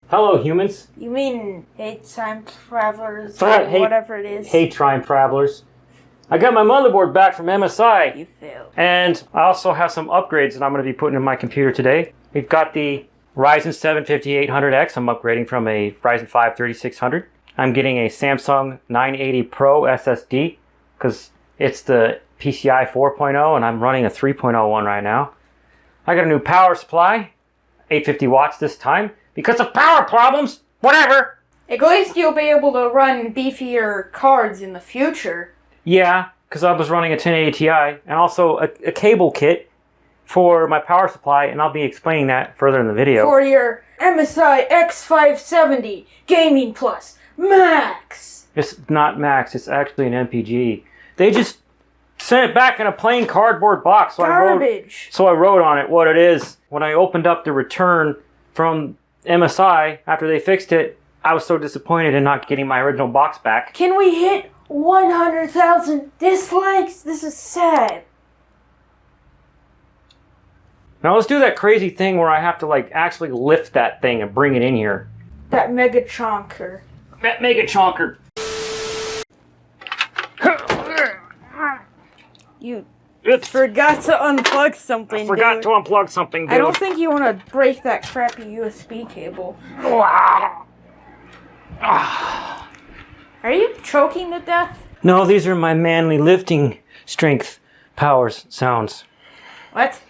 Hello, humans. You mean hey time travelers or whatever it is? Hey, time travelers. I got my motherboard back from MSI. You failed. And I also have some upgrades that I'm going to be putting in my computer today. We've got the Ryzen 7 5800X. I'm upgrading from a Ryzen 5 3600. I'm getting a Samsung 980 Pro SSD because it's the PCI 4.0 and I'm running a 3.0 one right now. I got a new power supply, 850 watts this time, because of power problems. Whatever. At least you'll be able to run beefier cards in the future. Yeah, because I was running a 1080 Ti and also a cable kit for my power supply, and I'll be explaining that further in the video. For your MSI X570 Gaming Plus Max. It's not Max, it's actually an MPG. They just sent it back in a plain cardboard box. So Garbage. I wrote on it what it is. When I opened up the return from MSI after they fixed it, I was so disappointed in not getting my original box back. Can we hit 100,000 dislikes? This is sad. Now let's do that crazy thing where I have to like actually lift that thing and bring it in here. That mega chonker. That mega chonker. You forgot to unplug something. I forgot to unplug something, dude. I don't think you want to break that crappy USB cable. Are you choking to death? No, these are my manly lifting strength powers sounds. What?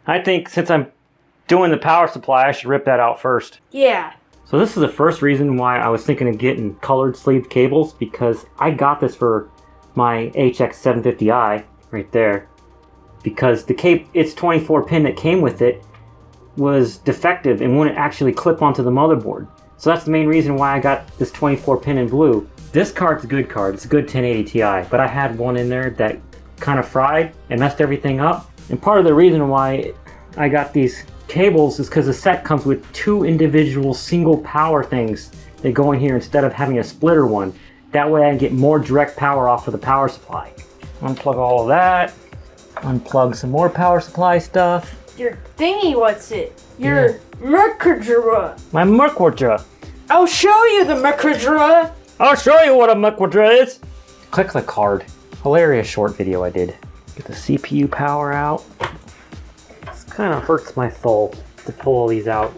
I think since I'm doing the power supply, I should rip that out first. Yeah. So this is the first reason why I was thinking of getting colored sleeved cables, because I got this for my HX750i right there. Because its 24 pin that came with it was defective and wouldn't actually clip onto the motherboard. So that's the main reason why I got this 24 pin in blue. This card's a good card, it's a good 1080 Ti, but I had one in there that kind of fried and messed everything up. And part of the reason why I got these cables is because the set comes with two individual single power things that go in here instead of having a splitter one. That way I can get more direct power off of the power supply. Unplug all of that. Unplug some more power supply stuff. Your thingy, what's it? Your Mercadra. My Mercadra. I'll show you the Mercadra. I'll show you what a Mercadra is. Click the card. Hilarious short video I did. Get the CPU power out. This kind of hurts my soul to pull all these out.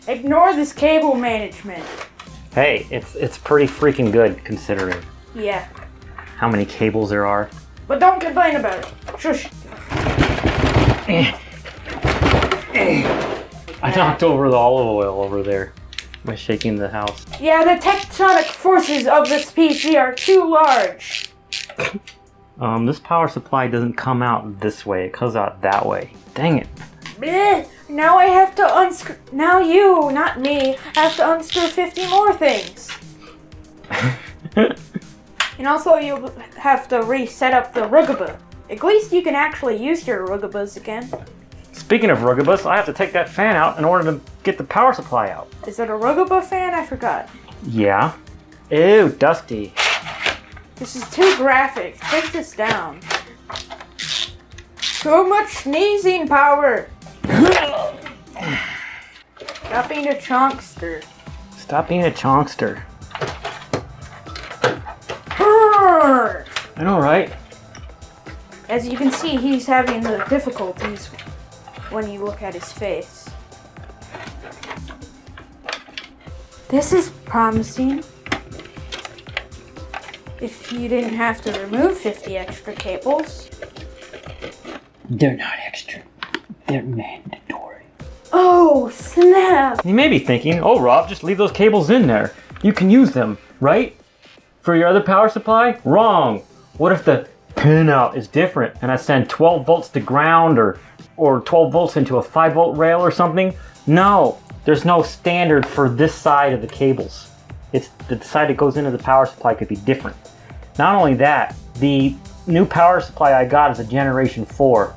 Ignore this cable management. Hey, it's pretty freaking good considering. Yeah. How many cables there are. But don't complain about it. Shush. I knocked over the olive oil over there by shaking the house. Yeah, the tectonic forces of this PC are too large. This power supply doesn't come out this way. It comes out that way. Dang it. Blech. Now I have to unscrew. Now you, not me, have to unscrew 50 more things. And also you'll have to reset up the Rugaba. At least you can actually use your Rugabas again. Speaking of Rugabas, I have to take that fan out in order to get the power supply out. Is it a Rugaba fan? I forgot. Yeah. Ew, dusty. This is too graphic. Take this down. Too much sneezing power. Stop being a chonkster. Stop being a chonkster. I know, right? As you can see, he's having the difficulties when you look at his face. This is promising. If you didn't have to remove 50 extra cables. They're not extra. They're mandatory. Oh, snap! You may be thinking, oh Rob, just leave those cables in there. You can use them, right? For your other power supply? Wrong. What if the pinout is different and I send 12 volts to ground or 12 volts into a 5 volt rail or something? No, there's no standard for this side of the cables. It's the side that goes into the power supply could be different. Not only that, the new power supply I got is a generation 4.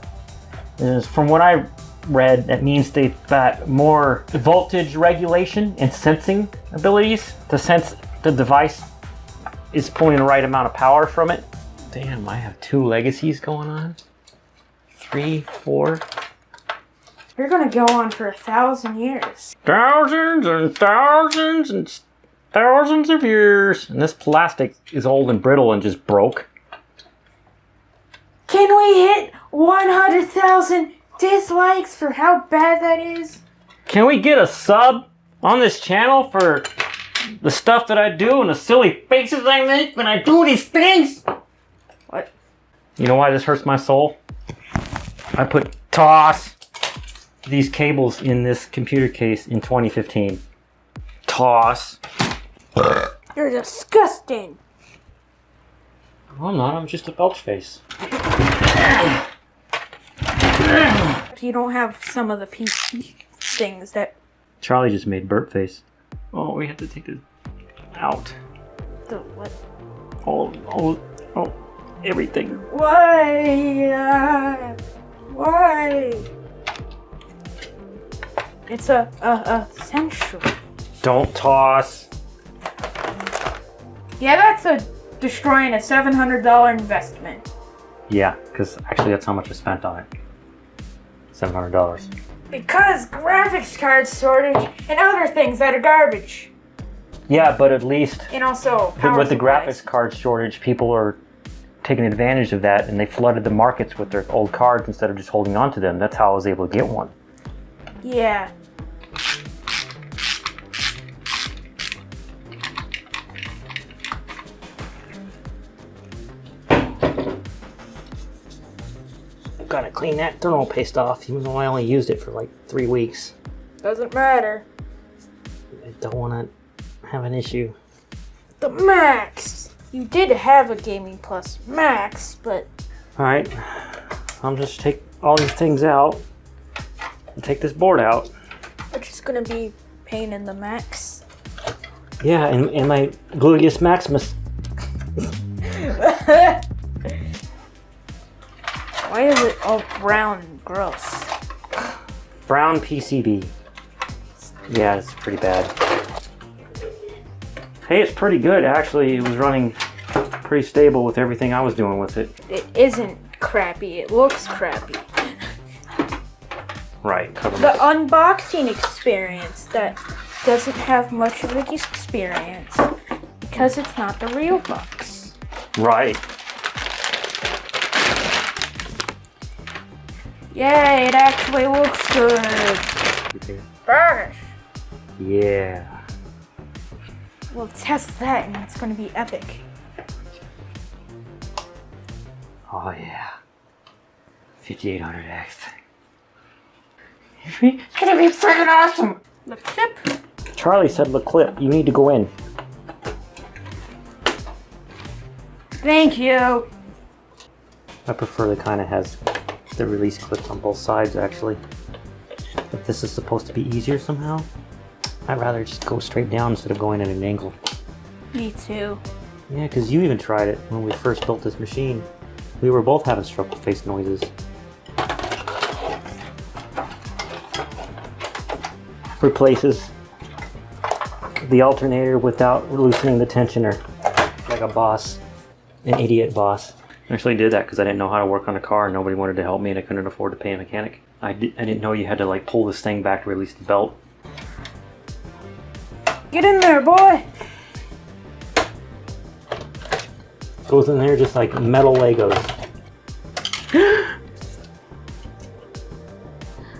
And from what I read, that means they've got more voltage regulation and sensing abilities to sense the device is pulling the right amount of power from it. Damn, I have 2 legacies going on. 3, 4. You're gonna go on for 1,000 years. Thousands and thousands and thousands of years. And this plastic is old and brittle and just broke. Can we hit 100,000 dislikes for how bad that is? Can we get a sub on this channel for the stuff that I do and the silly faces I make when I do these things? What? You know why this hurts my soul? I put toss these cables in this computer case in 2015. Toss. You're disgusting. Oh, I'm not. I'm just a belch face. You don't have some of the PC things that... Charlie just made burp face. Oh, we have to take this out. The what? Oh, everything. Why? Why? It's essential. Don't toss. Yeah, that's destroying a $700 investment. Yeah, because actually that's how much I spent on it. $700. Because graphics card shortage and other things that are garbage. Yeah, but at least And also power with the supplies. graphics card shortage, people are taking advantage of that, and they flooded the markets with their old cards instead of just holding on to them. That's how I was able to get one. Yeah. Gotta clean that thermal paste off, even though I only used it for like 3 weeks. Doesn't matter. I don't want to have an issue. The Max! You did have a Gaming Plus Max, but... Alright, I'm just take all these things out and take this board out. Which is gonna be pain in the Max. Yeah, and my gluteus maximus. Why is it all brown and gross? Brown PCB. Yeah, it's pretty bad. Hey, it's pretty good actually. It was running pretty stable with everything I was doing with it. It isn't crappy, it looks crappy. Right. The unboxing experience that doesn't have much of an experience because it's not the real box. Right. Yay, it actually looks good. Gosh. Yeah. We'll test that and it's gonna be epic. Oh yeah. 5800X. It's gonna be freaking awesome! The clip. Charlie said the clip, you need to go in. Thank you. I prefer the kind of has the release clips on both sides actually. If this is supposed to be easier somehow, I'd rather just go straight down instead of going at an angle. Me too. Yeah, because you even tried it when we first built this machine. We were both having struggle face noises. Replaces the alternator without loosening the tensioner. Like a boss. An idiot boss. I actually did that because I didn't know how to work on a car and nobody wanted to help me and I couldn't afford to pay a mechanic. I didn't know you had to like pull this thing back to release the belt. Get in there, boy! Goes in there just like metal Legos.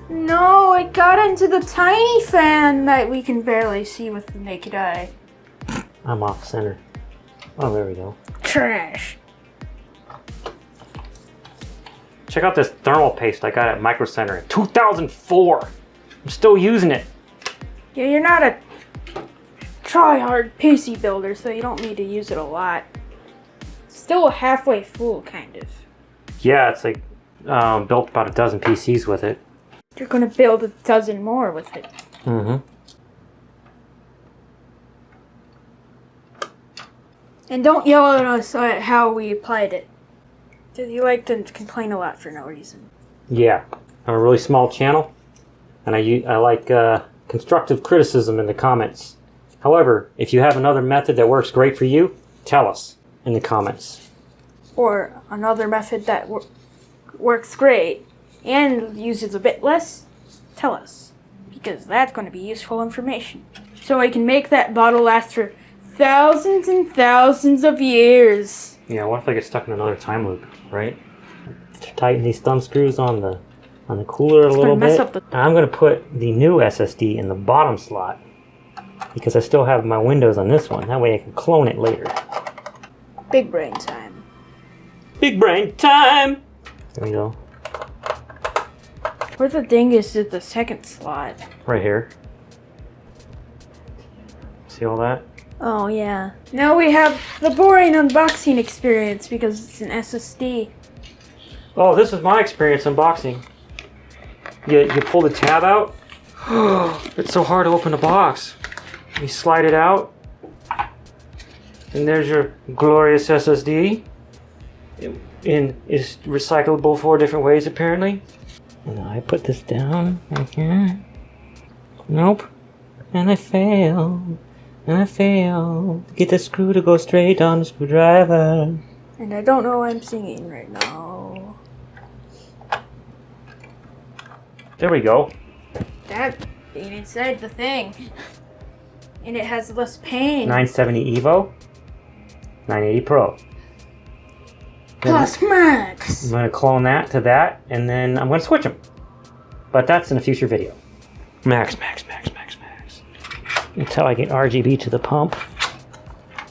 No, it got into the tiny fan that we can barely see with the naked eye. I'm off center. Oh, there we go. Trash. Check out this thermal paste I got at Micro Center in 2004. I'm still using it. Yeah, you're not a try-hard PC builder, so you don't need to use it a lot. Still halfway full, kind of. Yeah, it's like built about a dozen PCs with it. You're gonna build a dozen more with it. Mm-hmm. And don't yell at us at how we applied it. Because you like to complain a lot for no reason. Yeah, I'm a really small channel, and I like constructive criticism in the comments. However, if you have another method that works great for you, tell us in the comments. Or another method that works great and uses a bit less tell us, because that's going to be useful information. So I can make that bottle last for thousands and thousands of years. Yeah, what if I get stuck in another time loop, right? Tighten these thumb screws on the cooler a little bit. I'm going to put the new SSD in the bottom slot because I still have my Windows on this one. That way I can clone it later. Big brain time. Big brain time! There we go. Where the dingus is the second slot? Right here. See all that? Oh yeah. Now we have the boring unboxing experience because it's an SSD. Oh, this is my experience unboxing. You pull the tab out. It's so hard to open the box. You slide it out. And there's your glorious SSD. And it's recyclable 4 different ways apparently. And I put this down right here. Nope. And I failed. And I failed. Get the screw to go straight on the screwdriver. And I don't know why I'm singing right now. There we go. That being inside the thing. And it has less pain. 970 Evo. 980 Pro. Plus Max. I'm going to clone that to that, and then I'm going to switch them. But that's in a future video. Max. Until I get RGB to the pump.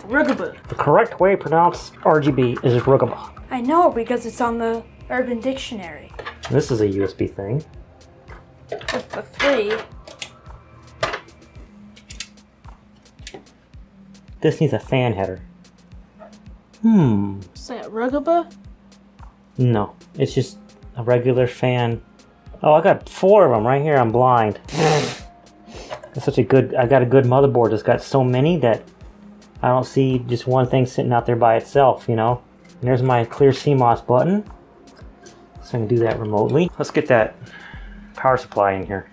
Rugaba. The correct way to pronounce RGB is Rugaba. I know because it's on the Urban Dictionary. This is a USB thing. With the 3. This needs a fan header. Is that Rugaba? No, it's just a regular fan. Oh, I got 4 of them right here. I'm blind. That's such a good. I got a good motherboard that's got so many that I don't see just one thing sitting out there by itself. You know. And there's my clear CMOS button, so I can do that remotely. Let's get that power supply in here.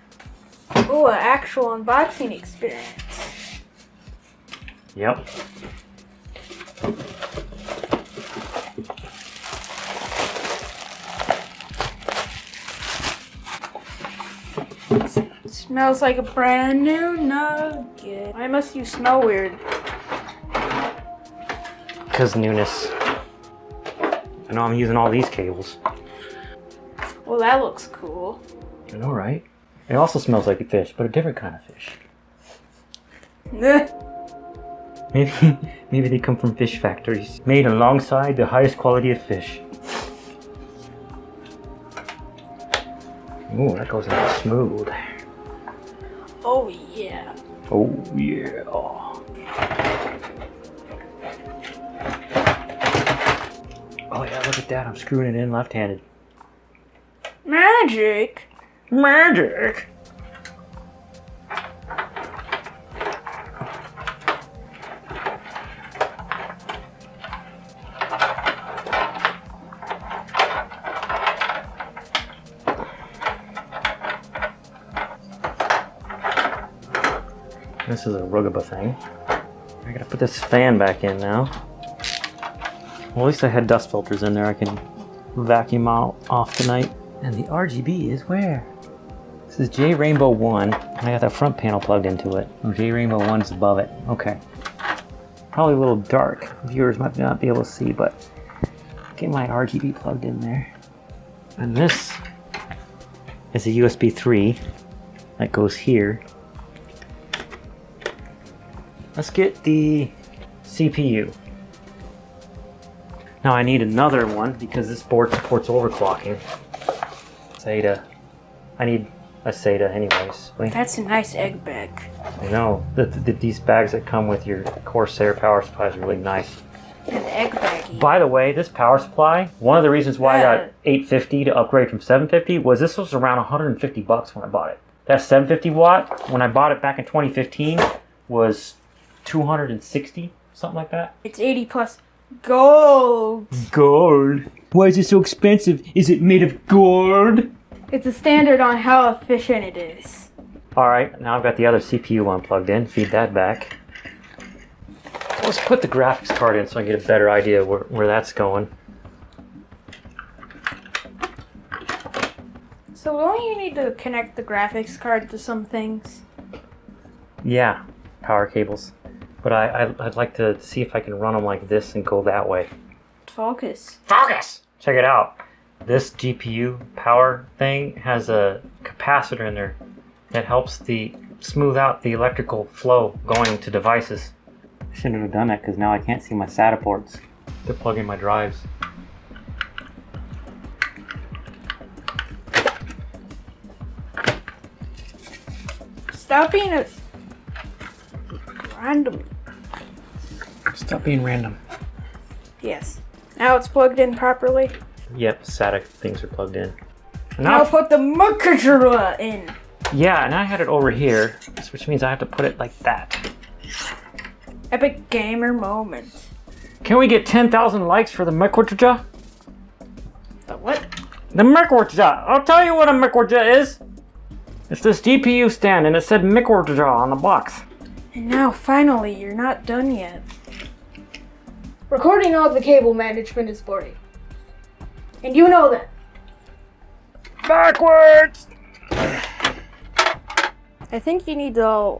Ooh, an actual unboxing experience. Yep. Smells like a brand new nugget. Why must you smell weird? Because newness. I know I'm using all these cables. Well, that looks cool. I know, right? It also smells like a fish, but a different kind of fish. Maybe they come from fish factories, made alongside the highest quality of fish. Ooh, that goes in smooth. Oh yeah. Oh yeah. Oh yeah, look at that. I'm screwing it in left-handed. Magic. Magic. This is a Rugaba thing. I gotta put this fan back in now. Well, at least I had dust filters in there I can vacuum out off tonight. And the RGB is where? This is J Rainbow 1. And I got that front panel plugged into it. Oh, J Rainbow 1's above it. Okay. Probably a little dark. Viewers might not be able to see, but get my RGB plugged in there. And this is a USB 3 that goes here. Let's get the CPU. Now I need another one because this board supports overclocking. SATA. I need a SATA anyways. That's a nice egg bag. I know. These bags that come with your Corsair power supply is really nice. An egg baggie. By the way, this power supply, one of the reasons why I got 850 to upgrade from 750 was this was around 150 bucks when I bought it. That 750 watt, when I bought it back in 2015, was 260, something like that. It's 80 plus gold. Gold. Why is it so expensive? Is it made of gold? It's a standard on how efficient it is. Alright, now I've got the other CPU one plugged in. Feed that back. Let's put the graphics card in so I get a better idea where that's going. So don't you need to connect the graphics card to some things? Yeah, power cables. But I'd like to see if I can run them like this and go that way. Focus. Focus! Check it out. This GPU power thing has a capacitor in there that helps smooth out the electrical flow going to devices. I shouldn't have done that because now I can't see my SATA ports to plug in my drives. Stop being a random. Stop being random. Yes. Now it's plugged in properly. Yep, SATA things are plugged in. Now put the motherboard in. Yeah, and I had it over here, which means I have to put it like that. Epic gamer moment. Can we get 10,000 likes for the motherboard? The what? The motherboard. I'll tell you what a motherboard is. It's this GPU stand, and it said motherboard on the box. And now, finally, you're not done yet. Recording all the cable management is boring. And you know that. Backwards! I think you need the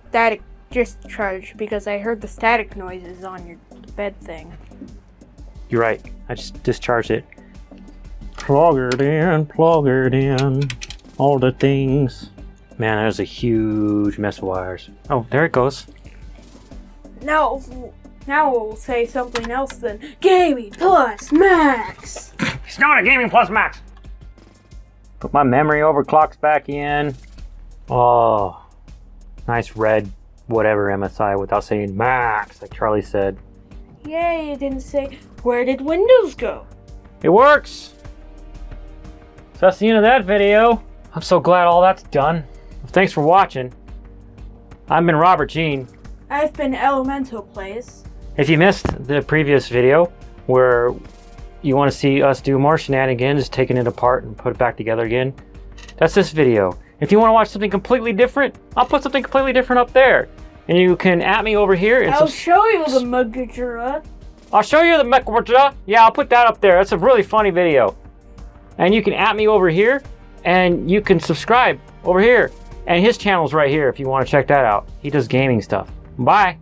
static discharge because I heard the static noises on your bed thing. You're right. I just discharged it. Plug it in, all the things. Man, that was a huge mess of wires. Oh, there it goes. Now we'll say something else than Gaming Plus Max. It's not a Gaming Plus Max. Put my memory overclocks back in. Oh, nice red whatever MSI without saying max, like Charlie said. Yay, it didn't say, where did Windows go? It works. So that's the end of that video. I'm so glad all that's done. Thanks for watching. I've been Robert Gene. I've been Elemental Plays. If you missed the previous video where you want to see us do more shenanigans, taking it apart and put it back together again, that's this video. If you want to watch something completely different, I'll put something completely different up there. And you can at me over here. And I'll show you the Modular. I'll show you the Modular. Yeah, I'll put that up there. That's a really funny video. And you can at me over here, and you can subscribe over here. And his channel's right here if you want to check that out. He does gaming stuff. Bye.